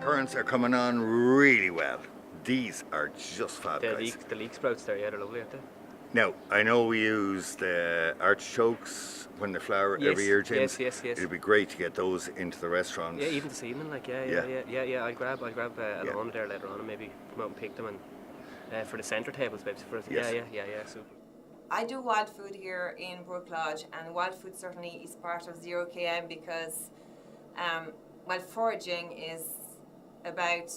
currants are coming on really well. These are just fab, guys. The leek sprouts there, yeah, they're lovely, aren't they? Now, I know we use the artichokes when they flower every year, James. Yes. It'd be great to get those into the restaurant. Yeah, even this evening, like, yeah. I'll grab a loan there later on and maybe come out and pick them and for the centre tables, maybe. Yes. Yeah, super. I do wild food here in Brook Lodge, and wild food certainly is part of ZER0KM because wild foraging is about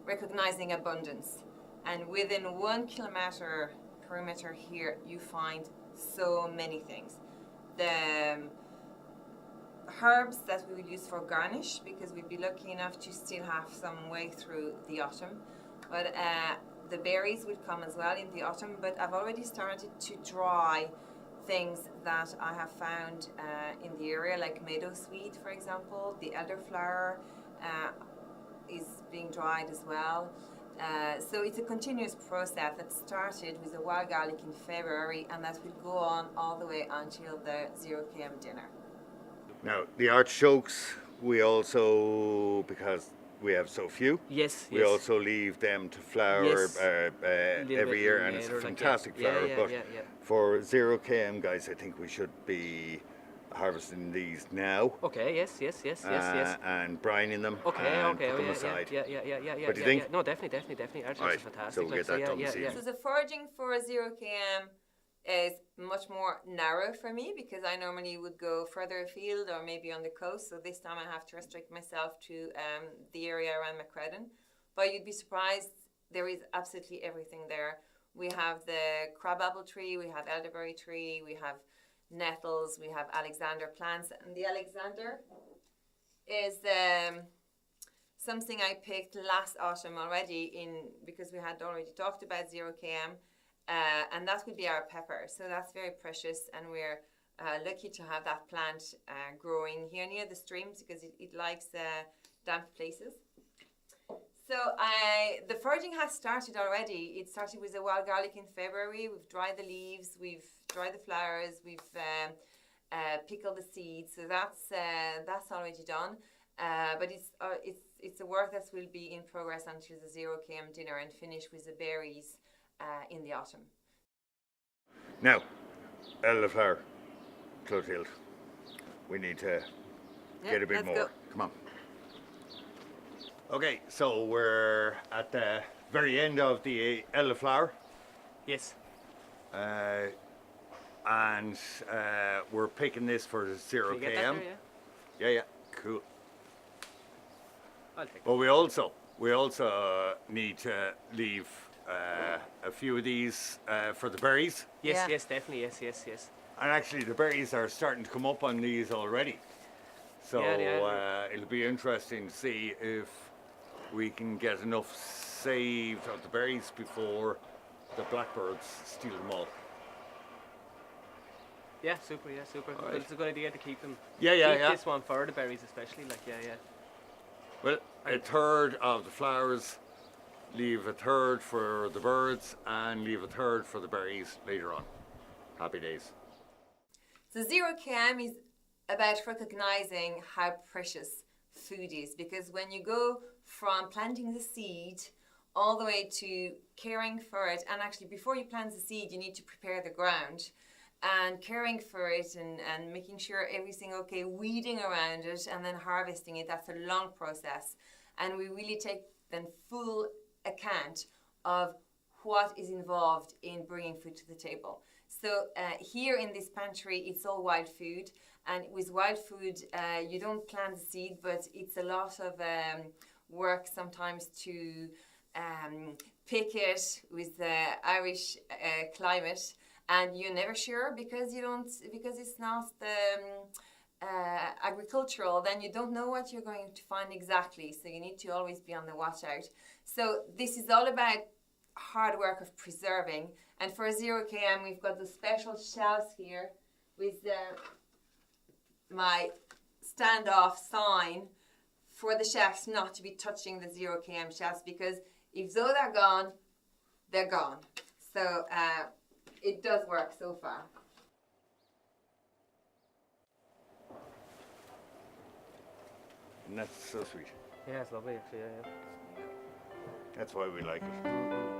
recognizing abundance, and within 1 kilometre perimeter here you find so many things. The herbs that we will use for garnish, because we'd be lucky enough to still have some way through the autumn, but the berries will come as well in the autumn, but I've already started to dry things that I have found in the area, like meadowsweet, for example. The elderflower is being dried as well. So it's a continuous process that started with the wild garlic in February, and that will go on all the way until the ZER0KM dinner. Now, the artichokes, we also, because we have so few, we also leave them to flower every year, and it's a fantastic flower. But for ZER0KM, guys, I think we should be harvesting these now. Okay, yes. And brining them. Put them aside. Yeah. What do you think? No, definitely. Artichokes are fantastic. So we'll get that done this evening. So the foraging for ZER0KM is much more narrow for me, because I normally would go further afield or maybe on the coast. So this time I have to restrict myself to the area around Macredon. But you'd be surprised, there is absolutely everything there. We have the crabapple tree, we have elderberry tree, we have nettles, we have Alexander plants, and the Alexander is something I picked last autumn already because we had already talked about ZER0KM, and that would be our pepper. So that's very precious, and we're lucky to have that plant growing here near the streams, because it likes damp places. So the foraging has started already. It started with the wild garlic in February. We've dried the leaves, we've dried the flowers, we've pickled the seeds. So that's already done. But it's a work that will be in progress until the ZER0KM dinner, and finish with the berries in the autumn. Now, elderflower, Clotilde, we need to get a bit more. Go. Come on. Okay, so we're at the very end of the elderflower. Yes. And we're picking this for the ZER0KM. Yeah, cool. I'll take But we also need to leave a few of these for the berries. Yes, definitely, yes. And actually the berries are starting to come up on these already. So it'll be interesting to see if we can get enough saved of the berries before the blackbirds steal them all. Yeah, super. Right. It's a good idea to keep them. Keep this one for the berries especially, Well, a third of the flowers, leave a third for the birds, and leave a third for the berries later on. Happy days. So ZER0KM is about recognizing how precious food is, because when you go from planting the seed all the way to caring for it, and actually before you plant the seed you need to prepare the ground and caring for it and making sure everything okay, weeding around it, and then harvesting it. That's a long process, and we really take then full account of what is involved in bringing food to the table. So here in this pantry it's all wild food, and with wild food you don't plant the seed, but it's a lot of work sometimes to pick it with the Irish climate, and you're never sure because it's not agricultural, then you don't know what you're going to find exactly, so you need to always be on the watch out. So this is all about hard work of preserving, and for ZER0KM we've got the special shelves here with my standoff sign for the chefs not to be touching the ZER0KM shelves, because if those are gone, they're gone. So it does work so far. And that's so sweet. Yeah, it's lovely actually. Yeah. That's why we like it.